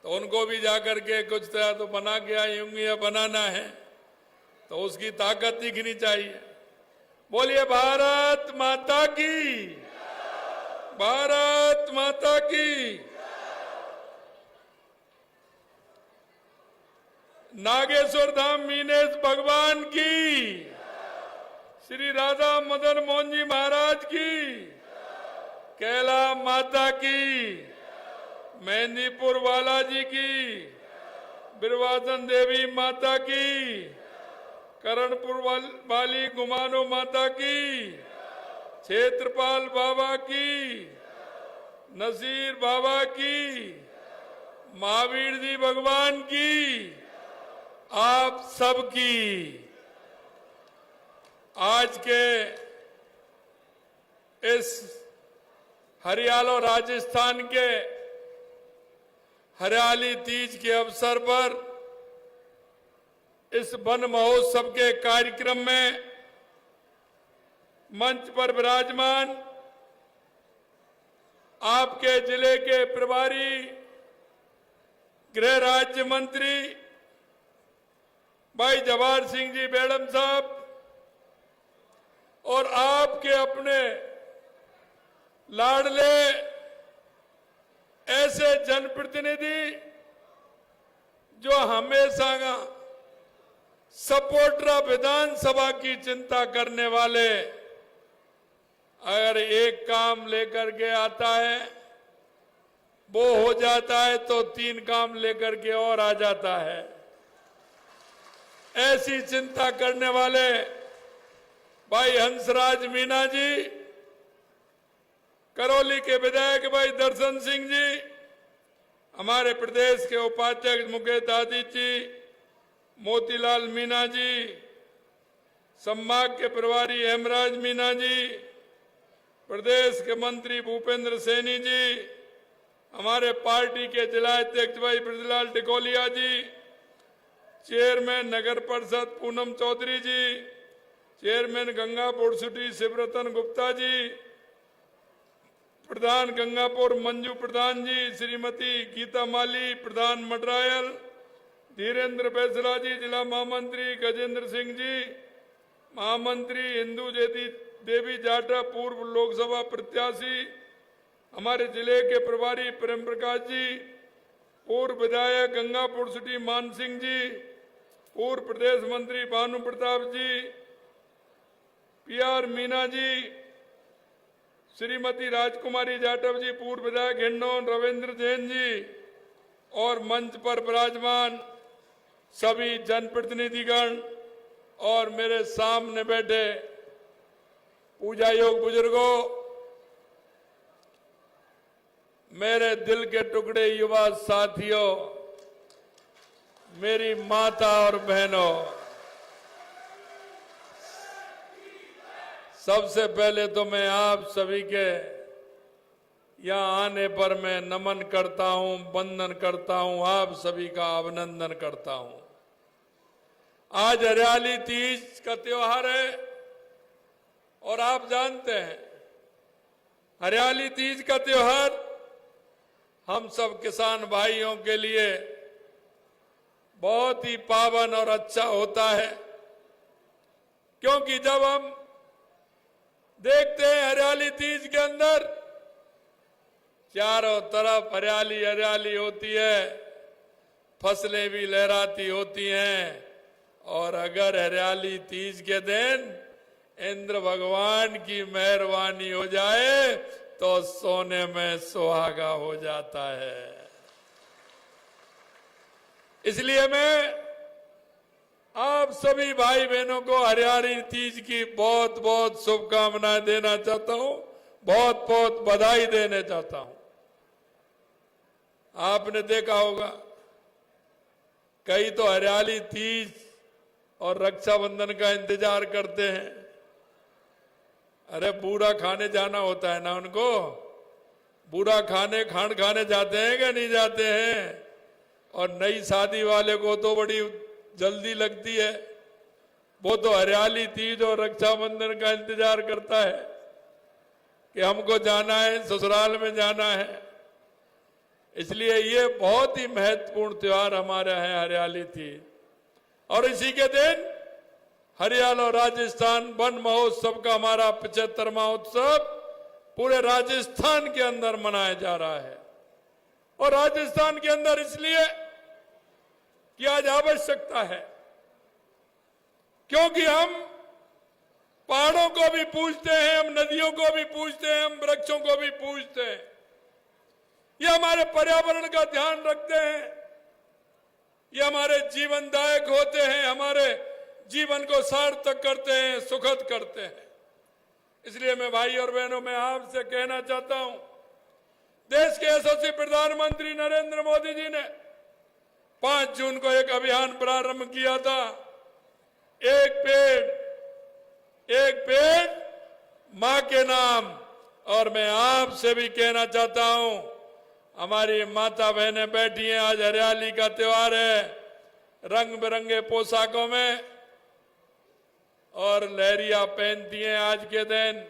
तो उनको भी जाकर के कुछ तरह तो बना के आई होंगी या बनाना है, तो उसकी ताकत दिखनी चाहिए। बोलिए भारत माता की, भारत माता की। नागेश्वर धाम मीनेश भगवान की, श्री राधा मदन मोहन जी महाराज की, कैला माता की, मेहंदीपुर बालाजी की, बिरवासन देवी माता की, करणपुर वाली गुमानो माता की, क्षेत्रपाल बाबा की, नसीर बाबा की, महावीर जी भगवान की, आप सबकी आज के इस हरियाणा राजस्थान के हरियाली तीज के अवसर पर इस वन महोत्सव के कार्यक्रम में मंच पर विराजमान आपके जिले के प्रभारी गृह राज्य मंत्री भाई जवाहर सिंह जी बेड़म साहब और आपके अपने लाडले ऐसे जनप्रतिनिधि जो हमेशा सपोर्टर विधानसभा की चिंता करने वाले, अगर एक काम लेकर के आता है वो हो जाता है तो 3 काम लेकर के और आ जाता है। ऐसी चिंता करने वाले भाई हंसराज मीना जी, करौली के विधायक भाई दर्शन सिंह जी, हमारे प्रदेश के उपाध्यक्ष मुकेश आदित्य जी, मोतीलाल मीना जी, संभाग के प्रभारी हेमराज मीना जी, प्रदेश के मंत्री भूपेंद्र सैनी जी, हमारे पार्टी के जिला अध्यक्ष भाई ब्रजलाल टिकोलिया जी, चेयरमैन नगर परिषद पूनम चौधरी जी, चेयरमैन गंगापुर सिटी शिवरतन गुप्ता जी, प्रधान गंगापुर मंजू प्रधान जी, श्रीमती गीता माली, प्रधान मडरायल, धीरेन्द्र बैसला जी, जिला महामंत्री गजेंद्र सिंह जी, महामंत्री इंदू देवी जाटा, पूर्व लोकसभा प्रत्याशी, हमारे जिले के प्रभारी प्रेम प्रकाश जी, पूर्व विधायक गंगापुर सिटी मान सिंह जी, पूर्व प्रदेश मंत्री भानु प्रताप जी, PR मीना जी, श्रीमती राजकुमारी जाटव जी, पूर्व विधायक हिंडौन रविंद्र जैन जी और मंच पर विराजमान सभी जनप्रतिनिधिगण और मेरे सामने बैठे पूजा योग बुजुर्गों, मेरे दिल के टुकड़े युवा साथियों, मेरी माता और बहनों, सबसे पहले तो मैं आप सभी के यहाँ आने पर मैं नमन करता हूँ, वंदन करता हूँ, आप सभी का अभिनंदन करता हूँ। आज हरियाली तीज का त्योहार है और आप जानते हैं हरियाली तीज का त्योहार हम सब किसान भाइयों के लिए बहुत ही पावन और अच्छा होता है, क्योंकि जब हम देखते हैं हरियाली तीज के अंदर चारों तरफ हरियाली हरियाली होती है, फसलें भी लहराती होती हैं, और अगर हरियाली तीज के दिन इंद्र भगवान की मेहरबानी हो जाए तो सोने में सुहागा हो जाता है। इसलिए मैं आप सभी भाई बहनों को हरियाली तीज की बहुत बहुत शुभकामनाएं देना चाहता हूं, बहुत बहुत बधाई देना चाहता हूं। आपने देखा होगा कई तो हरियाली तीज और रक्षाबंधन का इंतजार करते हैं। अरे बूढ़ा खाने जाना होता है ना उनको, बूढ़ा खांड खाने जाते हैं क्या नहीं जाते हैं। और नई शादी वाले को तो बड़ी जल्दी लगती है, वो तो हरियाली तीज और रक्षाबंधन का इंतजार करता है कि हमको जाना है, ससुराल में जाना है। इसलिए ये बहुत ही महत्वपूर्ण त्योहार हमारे यहाँ हरियाली थी। और इसी के दिन हरियाणा और राजस्थान वन महोत्सव का हमारा 75वां उत्सव पूरे राजस्थान के अंदर मनाया जा रहा है। और राजस्थान के अंदर इसलिए कि आज आवश्यकता है, क्योंकि हम पहाड़ों को भी पूजते हैं, हम नदियों को भी पूजते हैं, हम वृक्षों को भी पूजते हैं। ये हमारे पर्यावरण का ध्यान रखते हैं, ये हमारे जीवनदायक होते हैं, हमारे जीवन को सार्थक करते हैं, सुखद करते हैं। इसलिए मैं भाई और बहनों में आपसे कहना चाहता हूं, देश के यशस्वी प्रधानमंत्री नरेंद्र मोदी जी ने 5 जून को एक अभियान प्रारंभ किया था, एक पेड़ मां के नाम। और मैं आपसे भी कहना चाहता हूं, हमारी माता बहनें बैठी हैं, आज हरियाली का त्योहार है, रंग बिरंगे पोशाकों में और लहरिया पहनती हैं आज के दिन।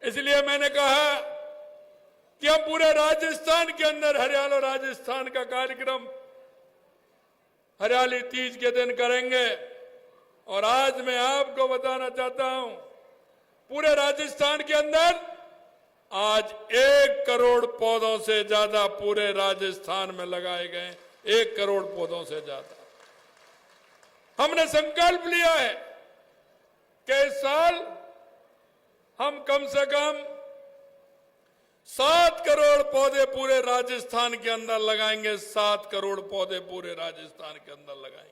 इसलिए मैंने कहा कि हम पूरे राजस्थान के अंदर हरियाणा राजस्थान का कार्यक्रम हरियाली तीज के दिन करेंगे। और आज मैं आपको बताना चाहता हूं, पूरे राजस्थान के अंदर आज 1 करोड़ पौधों से ज्यादा पूरे राजस्थान में लगाए गए, 1 करोड़ पौधों से ज्यादा। हमने संकल्प लिया है कि इस साल हम कम से कम 7 करोड़ पौधे पूरे राजस्थान के अंदर लगाएंगे, 7 करोड़ पौधे पूरे राजस्थान के अंदर लगाएंगे।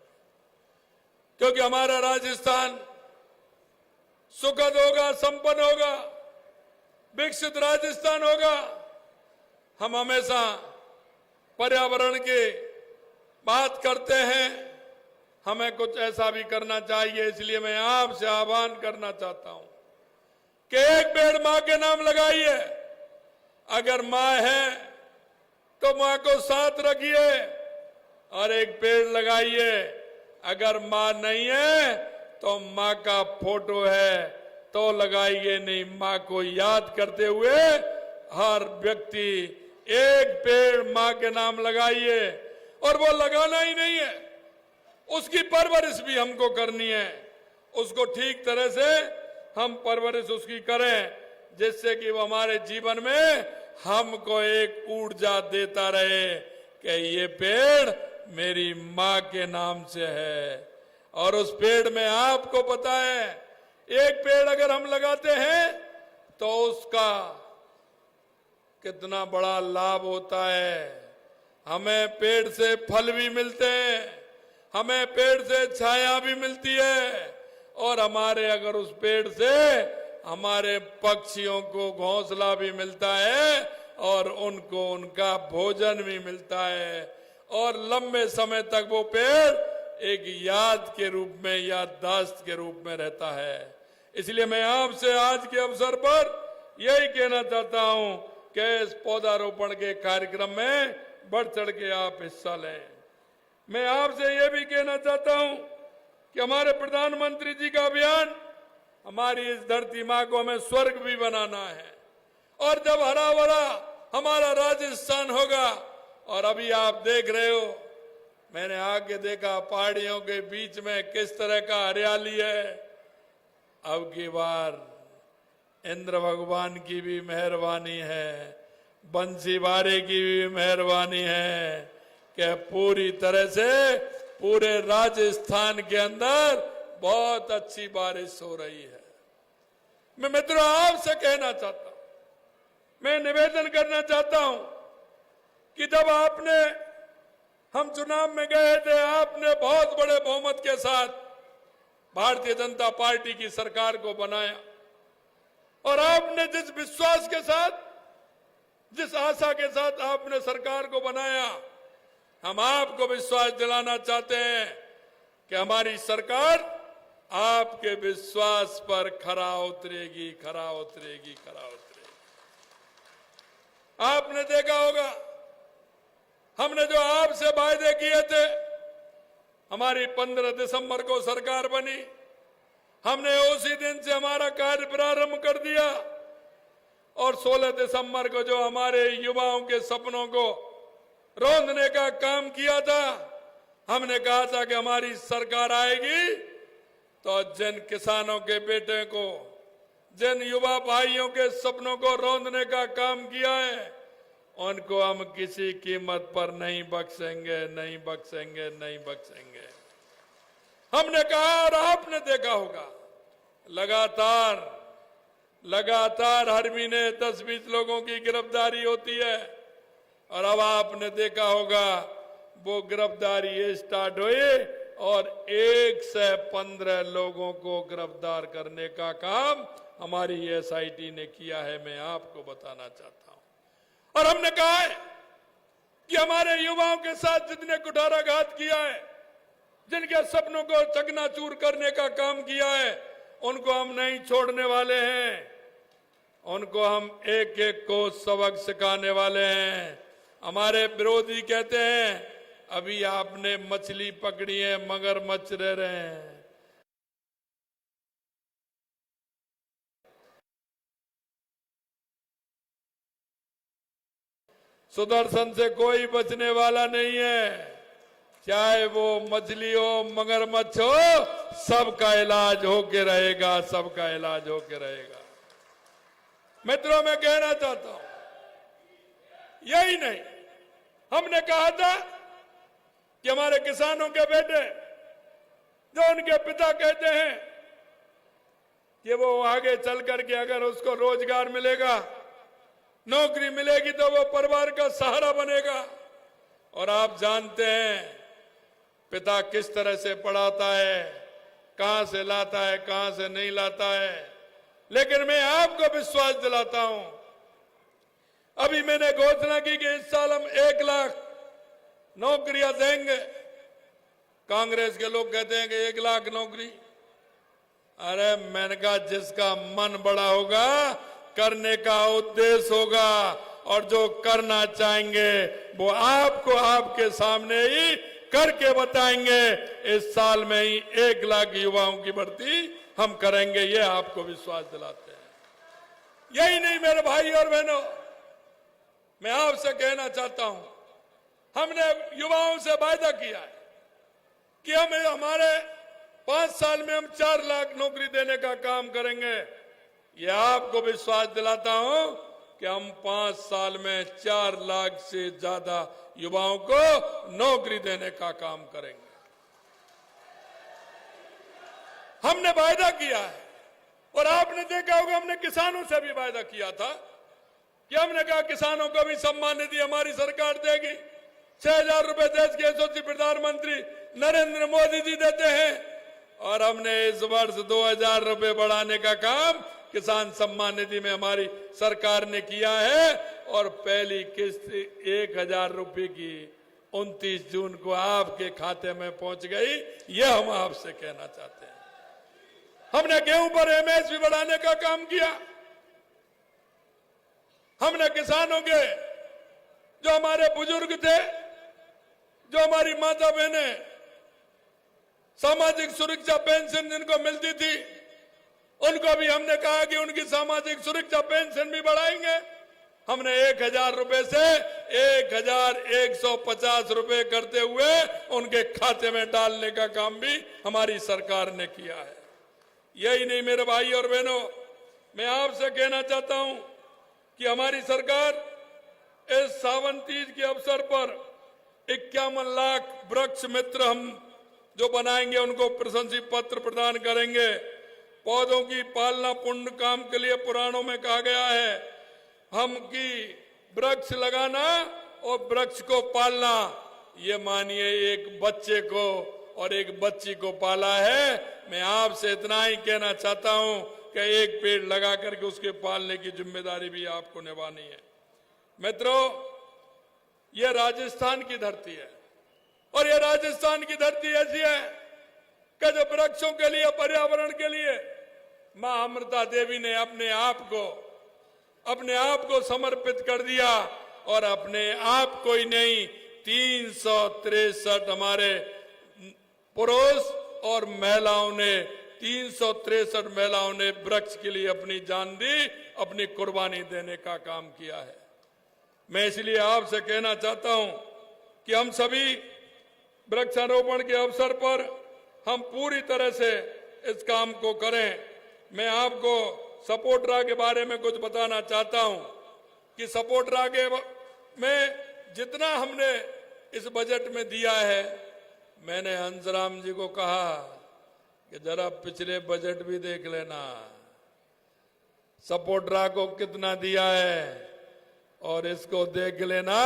क्योंकि हमारा राजस्थान सुखद होगा, संपन्न होगा, विकसित राजस्थान होगा। हम हमेशा पर्यावरण की बात करते हैं, हमें कुछ ऐसा भी करना चाहिए। इसलिए मैं आपसे आह्वान करना चाहता हूं कि एक पेड़ मां के नाम लगाइए। अगर मां है तो मां को साथ रखिए और एक पेड़ लगाइए। अगर मां नहीं है तो मां का फोटो है तो लगाइए, नहीं मां को याद करते हुए हर व्यक्ति एक पेड़ मां के नाम लगाइए। और वो लगाना ही नहीं है, उसकी परवरिश भी हमको करनी है, उसको ठीक तरह से हम परवरिश उसकी करें, जिससे कि वो हमारे जीवन में हमको एक ऊर्जा देता रहे कि ये पेड़ मेरी मां के नाम से है। और उस पेड़ में आपको पता है, एक पेड़ अगर हम लगाते हैं तो उसका कितना बड़ा लाभ होता है। हमें पेड़ से फल भी मिलते हैं, हमें पेड़ से छाया भी मिलती है, और हमारे अगर उस पेड़ से हमारे पक्षियों को घोंसला भी मिलता है और उनको उनका भोजन भी मिलता है। और लंबे समय तक वो पेड़ एक याद के रूप में, याददाश्त के रूप में रहता है। इसलिए मैं आपसे आज के अवसर पर यही कहना चाहता हूं कि इस पौधारोपण के कार्यक्रम में बढ़ चढ़ के आप हिस्सा लें। मैं आपसे यह भी कहना चाहता हूं कि हमारे प्रधानमंत्री जी का अभियान, हमारी इस धरती मां को हमें स्वर्ग भी बनाना है। और जब हरा भरा हमारा राजस्थान होगा, और अभी आप देख रहे हो, मैंने आगे देखा पहाड़ियों के बीच में किस तरह का हरियाली है। अब की बार इंद्र भगवान की भी मेहरबानी है, बंसी वारे की भी मेहरबानी है कि पूरी तरह से पूरे राजस्थान के अंदर बहुत अच्छी बारिश हो रही है। मैं मित्रों आपसे कहना चाहता हूं, मैं निवेदन करना चाहता हूं कि जब हम चुनाव में गए थे, आपने बहुत बड़े बहुमत के साथ भारतीय जनता पार्टी की सरकार को बनाया। और आपने जिस विश्वास के साथ, जिस आशा के साथ आपने सरकार को बनाया, हम आपको विश्वास दिलाना चाहते हैं कि हमारी सरकार आपके विश्वास पर खरा उतरेगी, खरा उतरेगी, खरा उतरेगी। आपने देखा होगा, हमने जो आपसे वायदे किए थे, हमारी 15 दिसंबर को सरकार बनी, हमने उसी दिन से हमारा कार्य प्रारंभ कर दिया। और 16 दिसंबर को जो हमारे युवाओं के सपनों को रौंदने का काम किया था। हमने कहा था कि हमारी सरकार आएगी तो जिन किसानों के बेटे को, जिन युवा भाइयों के सपनों को रौंदने का काम किया है, उनको हम किसी कीमत पर नहीं बख्शेंगे, नहीं बख्शेंगे, नहीं बख्शेंगे। हमने कहा और आपने देखा होगा, लगातार हर महीने 10-20 लोगों की गिरफ्तारी होती है। और अब आपने देखा होगा वो गिरफ्तारी ये स्टार्ट हुई और 1 से 15 लोगों को गिरफ्तार करने का काम हमारी एसआईटी ने किया है, मैं आपको बताना चाहता हूं। और हमने कहा है कि हमारे युवाओं के साथ जितने कुठाराघात किया है, जिनके सपनों को चकनाचूर करने का काम किया है, उनको हम नहीं छोड़ने वाले हैं। उनको हम एक एक को सबक सिखाने वाले हैं। हमारे विरोधी कहते हैं अभी आपने मछली पकड़ी है, मगरमच्छ रह रहे हैं। सुदर्शन से कोई बचने वाला नहीं है, चाहे वो मछली हो, मगरमच्छ हो, सबका इलाज होके रहेगा, सबका इलाज होके रहेगा। मित्रों, मैं कहना चाहता हूं, यही नहीं, हमने कहा था कि हमारे किसानों के बेटे, जो उनके पिता कहते हैं कि वो आगे चल करके अगर उसको रोजगार मिलेगा, नौकरी मिलेगी तो वो परिवार का सहारा बनेगा। और आप जानते हैं पिता किस तरह से पढ़ाता है, कहां से लाता है, कहां से नहीं लाता है। लेकिन मैं आपको विश्वास दिलाता हूं, अभी मैंने घोषणा की कि इस साल हम 1 लाख नौकरियां देंगे। कांग्रेस के लोग कहते हैं कि 1 लाख नौकरी। अरे मैंने कहा जिसका मन बड़ा होगा, करने का उद्देश्य होगा, और जो करना चाहेंगे वो आपको आपके सामने ही करके बताएंगे। इस साल में ही 1 लाख युवाओं की भर्ती हम करेंगे, ये आपको विश्वास दिलाते हैं। यही नहीं मेरे भाई और बहनों, मैं आपसे कहना चाहता हूं, हमने युवाओं से वायदा किया है कि हमें हमारे 5 साल में हम 4 लाख नौकरी देने का काम करेंगे। ये आपको विश्वास दिलाता हूं कि हम 5 साल में 4 लाख से ज्यादा युवाओं को नौकरी देने का काम करेंगे। हमने वायदा किया है। और आपने देखा होगा हमने किसानों से भी वायदा किया था कि हमने कहा किसानों को भी सम्मान निधि हमारी सरकार देगी। 6,000 रुपए देश के यशस्वी प्रधानमंत्री नरेंद्र मोदी जी देते हैं। और हमने इस वर्ष 2,000 रुपए बढ़ाने का काम किसान सम्मान निधि में हमारी सरकार ने किया है। और पहली किस्त 1,000 रुपए की 29 जून को आपके खाते में पहुंच गई। यह हम आपसे कहना चाहते हैं। हमने गेहूं पर एमएसपी बढ़ाने का काम किया। हमने किसानों के, जो हमारे बुजुर्ग थे, जो हमारी माता बहनें सामाजिक सुरक्षा पेंशन जिनको मिलती थी, उनको भी हमने कहा कि उनकी सामाजिक सुरक्षा पेंशन भी बढ़ाएंगे। हमने 1,000 रुपए से 1,150 रुपए करते हुए उनके खाते में डालने का काम भी हमारी सरकार ने किया है। यही नहीं मेरे भाई और बहनों, मैं आपसे कहना चाहता हूं कि हमारी सरकार इस सावन तीज के अवसर पर 51 लाख वृक्ष मित्र हम जो बनाएंगे उनको प्रशंसी पत्र प्रदान करेंगे। पौधों की पालना पुण्य काम के लिए पुराणों में कहा गया है, हम की वृक्ष लगाना और वृक्ष को पालना। ये मानिए एक बच्चे को और एक बच्ची को पाला है। मैं आपसे इतना ही कहना चाहता हूं कि एक पेड़ लगा करके उसके पालने की जिम्मेदारी भी आपको निभानी है। मित्रों, यह राजस्थान की धरती है और यह राजस्थान की धरती ऐसी है कि जो वृक्षों के लिए, पर्यावरण के लिए मां अमृता देवी ने अपने आप को समर्पित कर दिया। और अपने आप को ही नहीं, 363 हमारे पुरुष और महिलाओं ने, 363 महिलाओं ने वृक्ष के लिए अपनी जान दी, अपनी कुर्बानी देने का काम किया है। मैं इसलिए आपसे कहना चाहता हूं कि हम सभी वृक्षारोपण के अवसर पर हम पूरी तरह से इस काम को करें। मैं आपको सपोर्टरा के बारे में कुछ बताना चाहता हूं कि सपोर्टरा के में जितना हमने इस बजट में दिया है, मैंने हंसराम जी को कहा कि जरा पिछले बजट भी देख लेना, सपोर्टरा को कितना दिया है और इसको देख लेना।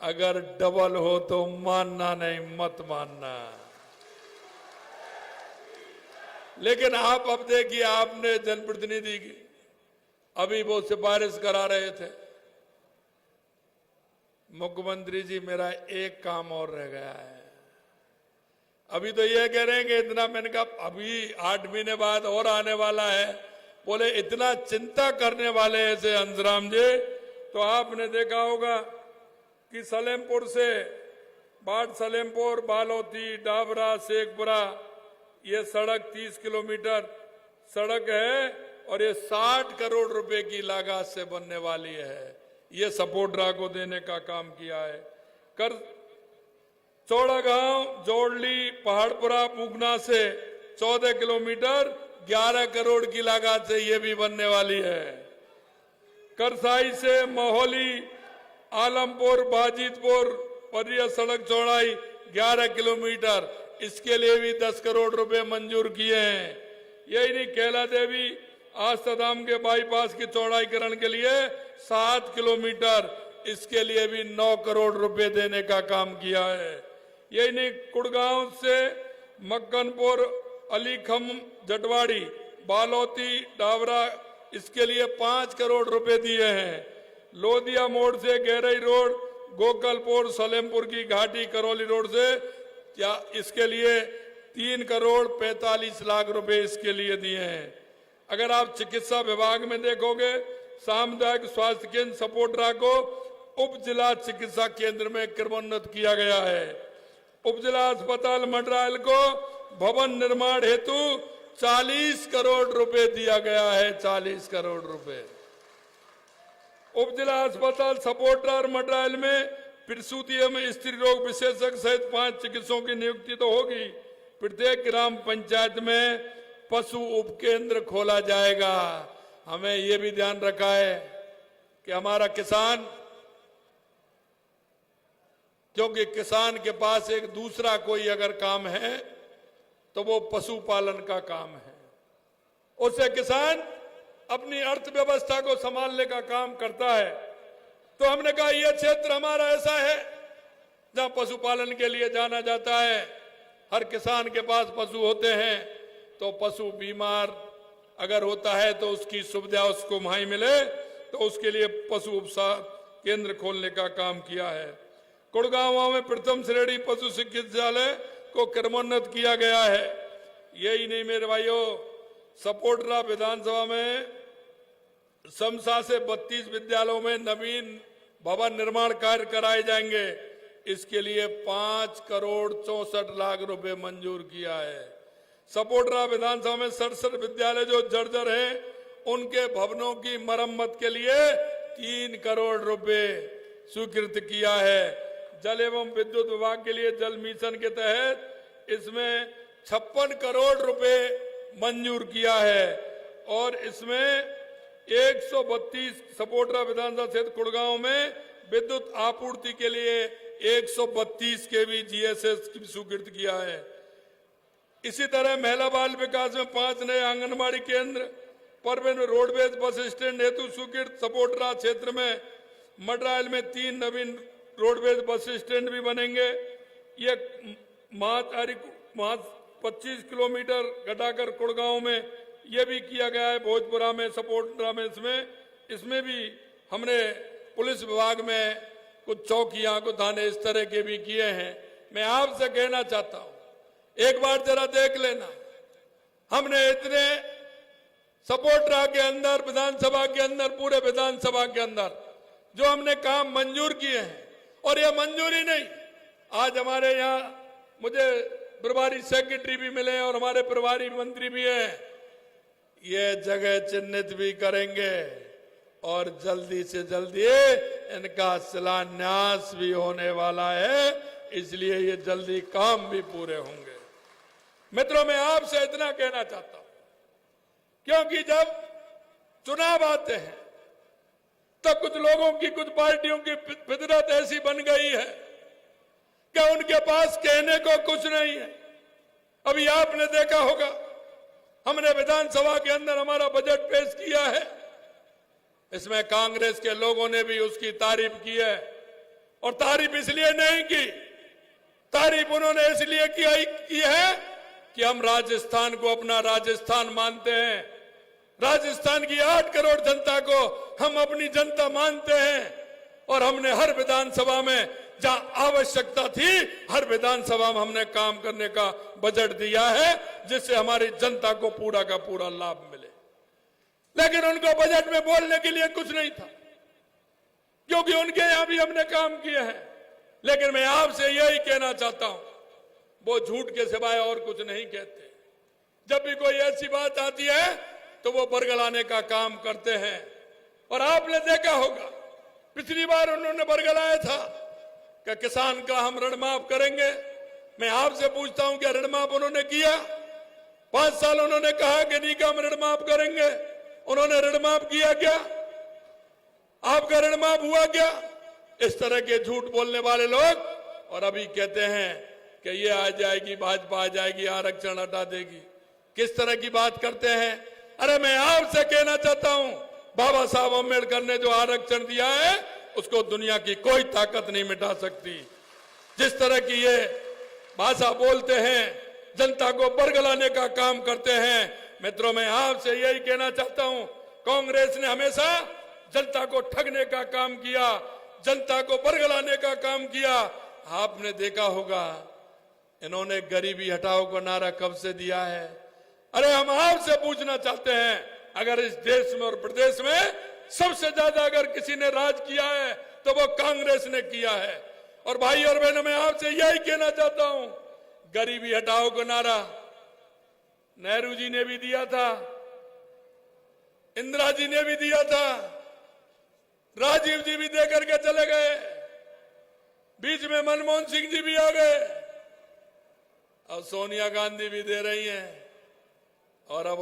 अगर डबल हो तो मानना नहीं, मत मानना। लेकिन आप अब देखिए, आपने जनप्रतिनिधि की अभी वो सिफारिश करा रहे थे, मुख्यमंत्री जी मेरा एक काम और रह गया है। अभी तो ये कह रहे हैं कि इतना, मैंने कहा अभी 8 महीने बाद और आने वाला है। बोले इतना चिंता करने वाले ऐसे हंसराम जी, तो आपने देखा होगा कि सलेमपुर से बाट सलेमपुर, बालोती, डाबरा, शेखपुरा, ये सड़क 30 किलोमीटर सड़क है और ये 60 करोड़ रुपए की लागत से बनने वाली है। ये सपोर्टरा को देने का काम किया है। कर चौड़ा गांव, जोड़ली, पहाड़पुरा, पूगना से 14 किलोमीटर 11 करोड़ की लागत से ये भी बनने वाली है। करसाई से मोहली, आलमपुर, बाजितपुर पर यह सड़क चौड़ाई 11 किलोमीटर, इसके लिए भी 10 करोड़ रुपए मंजूर किए हैं। यही नहीं, कैला देवी आस्ताधाम के बाईपास की चौड़ाईकरण के लिए 7 किलोमीटर, इसके लिए भी 9 करोड़ रुपए देने का काम किया है। यही नहीं, कुड़गांव से मक्कनपुर, अलीखम, जटवाड़ी, बालोती, डावरा, इसके लिए 5 करोड़ रुपए दिए हैं। लोधिया मोड़ से गहराई रोड, गोकलपुर, सलेमपुर की घाटी, करौली रोड से क्या, इसके लिए 3 करोड़ 45 लाख रुपए इसके लिए दिए हैं। अगर आप चिकित्सा विभाग में देखोगे, सामुदायिक स्वास्थ्य केंद्र सपोर्टरा को उप जिला चिकित्सा केंद्र में क्रमोन्नत किया गया है। उप जिला अस्पताल मंडरायल को भवन निर्माण हेतु 40 करोड़ रुपए दिया गया है, 40 करोड़ रुपए। उप जिला अस्पताल सपोर्टरा और मंडरायल में प्रसूति एवं स्त्री रोग विशेषज्ञ सहित 5 चिकित्सकों की नियुक्ति तो होगी। प्रत्येक ग्राम पंचायत में पशु उपकेंद्र खोला जाएगा। हमें यह भी ध्यान रखा है कि हमारा किसान, क्योंकि किसान के पास एक दूसरा कोई अगर काम है तो वो पशुपालन का काम है। उससे किसान अपनी अर्थव्यवस्था को संभालने का काम करता है। तो हमने कहा यह क्षेत्र हमारा ऐसा है जहां पशुपालन के लिए जाना जाता है। हर किसान के पास पशु होते हैं, तो पशु बीमार अगर होता है तो उसकी सुविधा उसको वहीं मिले, तो उसके लिए पशु उपचार केंद्र खोलने का काम किया है। कुड़गांव में प्रथम श्रेणी पशु चिकित्सालय को क्रमोन्नत किया गया है। यही नहीं मेरे भाइयों, सपोर्टरा विधानसभा में समसा से 32 विद्यालयों में नवीन भवन निर्माण कार्य कराए जाएंगे। इसके लिए 5 करोड़ 64 लाख रुपए मंजूर किया है। सपोर्टरा विधानसभा में 67 विद्यालय जो जर्जर हैं उनके भवनों की मरम्मत के लिए 3 करोड़ रुपए स्वीकृत किया है। जल एवं विद्युत विभाग के लिए जल मिशन के तहत इसमें 56 करोड़ रुपए मंजूर किया है और इसमें 132 सपोर्टरा विधानसभा क्षेत्र कुड़गांव में विद्युत आपूर्ति के लिए 132 केवी जीएसएस स्वीकृत किया है। इसी तरह महिला बाल विकास में 5 नए आंगनबाड़ी केंद्र, परवीन रोडवेज बस स्टैंड हेतु स्वीकृत। सपोर्टरा क्षेत्र में मंडरायल में 3 नवीन रोडवेज बस स्टैंड भी बनेंगे। ये 25 किलोमीटर घटाकर कुड़गांव में ये भी किया गया है। भोजपुरा में, सपोर्टरा में, इसमें भी हमने पुलिस विभाग में कुछ चौकियां, कुछ थाने इस तरह के भी किए हैं। मैं आपसे कहना चाहता हूं, एक बार जरा देख लेना, हमने इतने सपोर्टरा के अंदर, विधानसभा के अंदर, पूरे विधानसभा के अंदर जो हमने काम मंजूर किए हैं। और ये मंजूरी नहीं, आज हमारे यहाँ मुझे प्रभारी सेक्रेटरी भी मिले और हमारे प्रभारी मंत्री भी हैं, ये जगह चिन्हित भी करेंगे। और जल्दी से जल्दी इनका शिलान्यास भी होने वाला है, इसलिए ये जल्दी काम भी पूरे होंगे। मित्रों, मैं आपसे इतना कहना चाहता हूं, क्योंकि जब चुनाव आते हैं तो कुछ लोगों की, कुछ पार्टियों की फितरत ऐसी बन गई है कि उनके पास कहने को कुछ नहीं है। अभी आपने देखा होगा, हमने विधानसभा के अंदर हमारा बजट पेश किया है, इसमें कांग्रेस के लोगों ने भी उसकी तारीफ की है। और तारीफ इसलिए नहीं की, तारीफ उन्होंने इसलिए की है कि हम राजस्थान को अपना राजस्थान मानते हैं, राजस्थान की 8 करोड़ जनता को हम अपनी जनता मानते हैं। और हमने हर विधानसभा में जहां आवश्यकता थी, हर विधानसभा में हमने काम करने का बजट दिया है, जिससे हमारी जनता को पूरा का पूरा लाभ मिले। लेकिन उनको बजट में बोलने के लिए कुछ नहीं था, क्योंकि उनके यहां भी हमने काम किए हैं। लेकिन मैं आपसे यही कहना चाहता हूं, वो झूठ के सिवाय और कुछ नहीं कहते। जब भी कोई ऐसी बात आती है तो वो बरगलाने का काम करते हैं। और आपने देखा होगा, पिछली बार उन्होंने बरगलाया था कि किसान का हम ऋण माफ करेंगे। मैं आपसे पूछता हूं, क्या ऋण माफ उन्होंने किया? 5 साल उन्होंने कहा कि नहीं, हम ऋण माफ करेंगे। उन्होंने ऋण माफ किया क्या? आपका ऋण माफ हुआ क्या? इस तरह के झूठ बोलने वाले लोग, और अभी कहते हैं कि ये आ जाएगी, भाजपा आ जाएगी, आरक्षण हटा देगी। किस तरह की बात करते हैं? अरे मैं आपसे कहना चाहता हूं, बाबा साहब अम्बेडकर ने जो आरक्षण दिया है, उसको दुनिया की कोई ताकत नहीं मिटा सकती। जिस तरह की ये भाषा बोलते हैं, जनता को बरगलाने का काम करते हैं। मित्रों, मैं आपसे यही कहना चाहता हूं, कांग्रेस ने हमेशा जनता को ठगने का काम किया, जनता को बरगलाने का काम किया। आपने देखा होगा, इन्होंने गरीबी हटाओ का नारा कब से दिया है? अरे हम आपसे पूछना चाहते हैं, अगर इस देश में और प्रदेश में सबसे ज्यादा अगर किसी ने राज किया है तो वो कांग्रेस ने किया है। और भाई और बहनों, मैं आपसे यही कहना चाहता हूं, गरीबी हटाओ का नारा नेहरू जी ने भी दिया था, इंदिरा जी ने भी दिया था, राजीव जी भी दे करके चले गए, बीच में मनमोहन सिंह जी भी आ गए, अब सोनिया गांधी भी दे रही हैं। और अब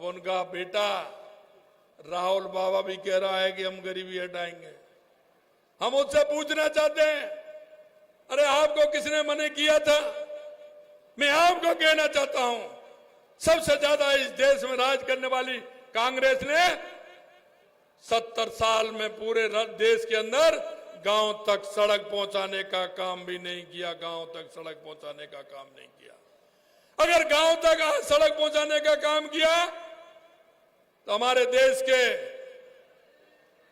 उनका बेटा राहुल बाबा भी कह रहा है कि हम गरीबी हटाएंगे। हम उससे पूछना चाहते हैं, अरे आपको किसने मना किया था? मैं आपको कहना चाहता हूं, सबसे ज्यादा इस देश में राज करने वाली कांग्रेस ने 70 साल में पूरे देश के अंदर गांव तक सड़क पहुंचाने का काम भी नहीं किया, गांव तक सड़क पहुंचाने का काम नहीं किया। अगर गांव तक सड़क पहुंचाने का काम किया तो हमारे देश के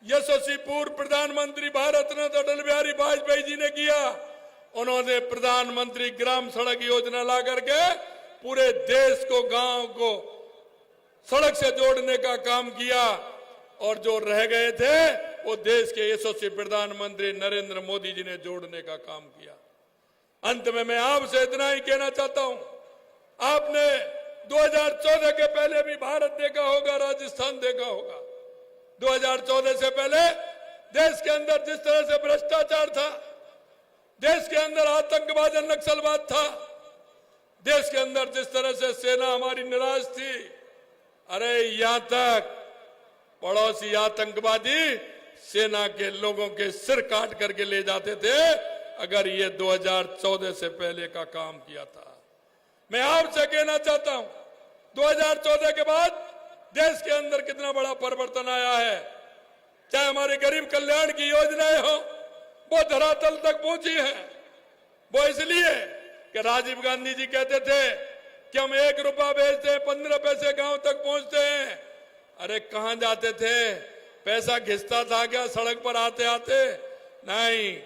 यशस्वी पूर्व प्रधानमंत्री भारत रत्न अटल बिहारी वाजपेयी जी ने किया। उन्होंने प्रधानमंत्री ग्राम सड़क योजना ला करके पूरे देश को, गांव को सड़क से जोड़ने का काम किया। और जो रह गए थे वो देश के यशस्वी प्रधानमंत्री नरेंद्र मोदी जी ने जोड़ने का काम किया। अंत में मैं आपसे इतना ही कहना चाहता हूं, आपने 2014 के पहले भी भारत देखा होगा, राजस्थान देखा होगा। 2014 से पहले देश के अंदर जिस तरह से भ्रष्टाचार था, देश के अंदर आतंकवाद और नक्सलवाद था, देश के अंदर जिस तरह से सेना हमारी निराश थी, अरे यहां तक पड़ोसी आतंकवादी सेना के लोगों के सिर काट करके ले जाते थे, अगर ये 2014 से पहले का काम किया था। मैं आपसे कहना चाहता हूं, 2014 के बाद देश के अंदर कितना बड़ा परिवर्तन आया है। चाहे हमारे गरीब कल्याण की योजनाएं हो, वो धरातल तक पहुंची है। वो इसलिए कि राजीव गांधी जी कहते थे कि हम 1 रुपया भेजते हैं, 15 पैसे गांव तक पहुंचते हैं। अरे कहां जाते थे? पैसा घिसता था क्या सड़क पर आते आते? नहीं,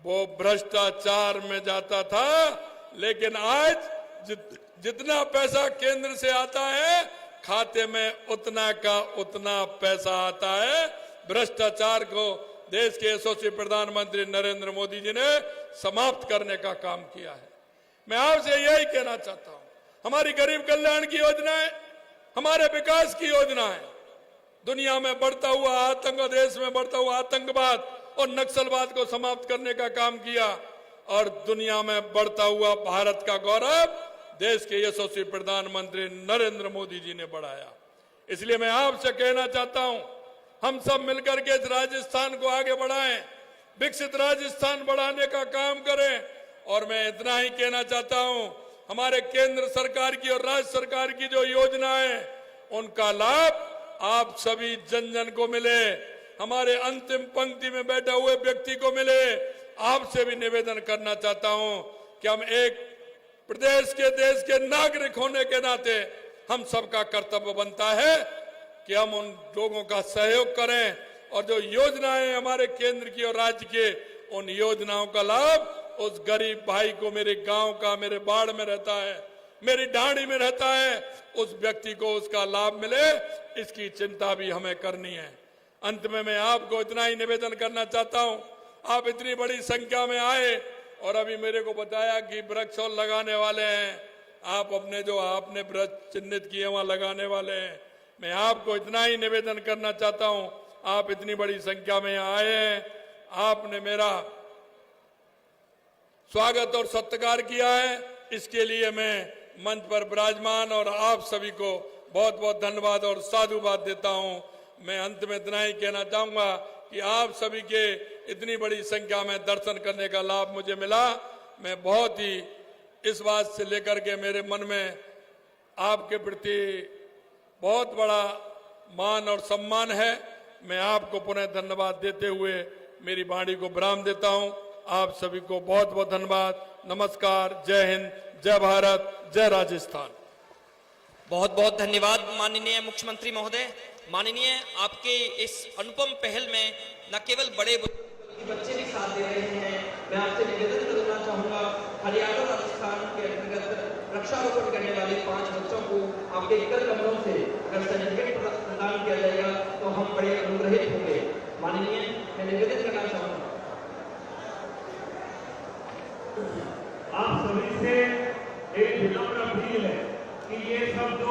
वो भ्रष्टाचार में जाता था। लेकिन आज जितना पैसा केंद्र से आता है, खाते में उतना का उतना पैसा आता है। भ्रष्टाचार को देश के यशस्वी प्रधानमंत्री नरेंद्र मोदी जी ने समाप्त करने का काम किया है। मैं आपसे यही कहना चाहता हूं, हमारी गरीब कल्याण की योजनाएं, हमारे विकास की योजनाएं, दुनिया में बढ़ता हुआ आतंक, देश में बढ़ता हुआ आतंकवाद और नक्सलवाद को समाप्त करने का काम किया और दुनिया में बढ़ता हुआ भारत का गौरव देश के यशस्वी प्रधानमंत्री नरेंद्र मोदी जी ने बढ़ाया। इसलिए मैं आपसे कहना चाहता हूं, हम सब मिलकर के इस राजस्थान को आगे बढ़ाएं, विकसित राजस्थान बढ़ाने का काम करें। और मैं इतना ही कहना चाहता हूं, हमारे केंद्र सरकार की और राज्य सरकार की जो योजनाएं, उनका लाभ आप सभी जन जन को मिले, हमारे अंतिम पंक्ति में बैठे हुए व्यक्ति को मिले। आपसे भी निवेदन करना चाहता हूं कि हम एक प्रदेश के, देश के नागरिक होने के नाते हम सबका कर्तव्य बनता है कि हम उन लोगों का सहयोग करें और जो योजनाएं हमारे केंद्र की और राज्य के, उन योजनाओं का लाभ उस गरीब भाई को, मेरे गांव का, मेरे बाढ़ में रहता है, मेरी ढाणी में रहता है, उस व्यक्ति को उसका लाभ मिले, इसकी चिंता भी हमें करनी है। अंत में मैं आपको इतना ही निवेदन करना चाहता हूं, आप इतनी बड़ी संख्या में आए और अभी मेरे को बताया कि वृक्ष और लगाने वाले हैं, आप अपने जो आपने वृक्ष चिन्हित किए वहां लगाने वाले हैं। मैं आपको इतना ही निवेदन करना चाहता हूं, आप इतनी बड़ी संख्या में आए हैं, आपने मेरा स्वागत और सत्कार किया है, इसके लिए मैं मंच पर विराजमान और आप सभी को बहुत बहुत धन्यवाद और साधुवाद देता हूं। मैं अंत में इतना ही कहना चाहूंगा कि आप सभी के इतनी बड़ी संख्या में दर्शन करने का लाभ मुझे मिला। मैं बहुत ही इस बात से लेकर के मेरे मन में आपके प्रति बहुत बड़ा मान और सम्मान है। मैं आपको पुनः धन्यवाद देते हुए मेरी वाणी को विराम देता हूं। आप सभी को बहुत बहुत धन्यवाद। नमस्कार, जय हिंद, जय भारत, जय राजस्थान। बहुत बहुत धन्यवाद माननीय मुख्यमंत्री महोदय। माननीय, आपके इस अनुपम पहल में न केवल बड़े बच्चे भी साथ दे रहे हैं। मैं आपसे निवेदन करना चाहूंगा, हरियाणा राजस्थान के अंतर्गत वृक्षारोपण करने वाले 5 बच्चों को आपके कर कमलों से अगर सर्टिफिकेट प्रदान किया जाएगा तो हम बड़े अनुग्रहित होंगे। माननीय, मैं निवेदन करना चाहूंगा, आप सभी से एक विनम्र अपील है कि ये सब जो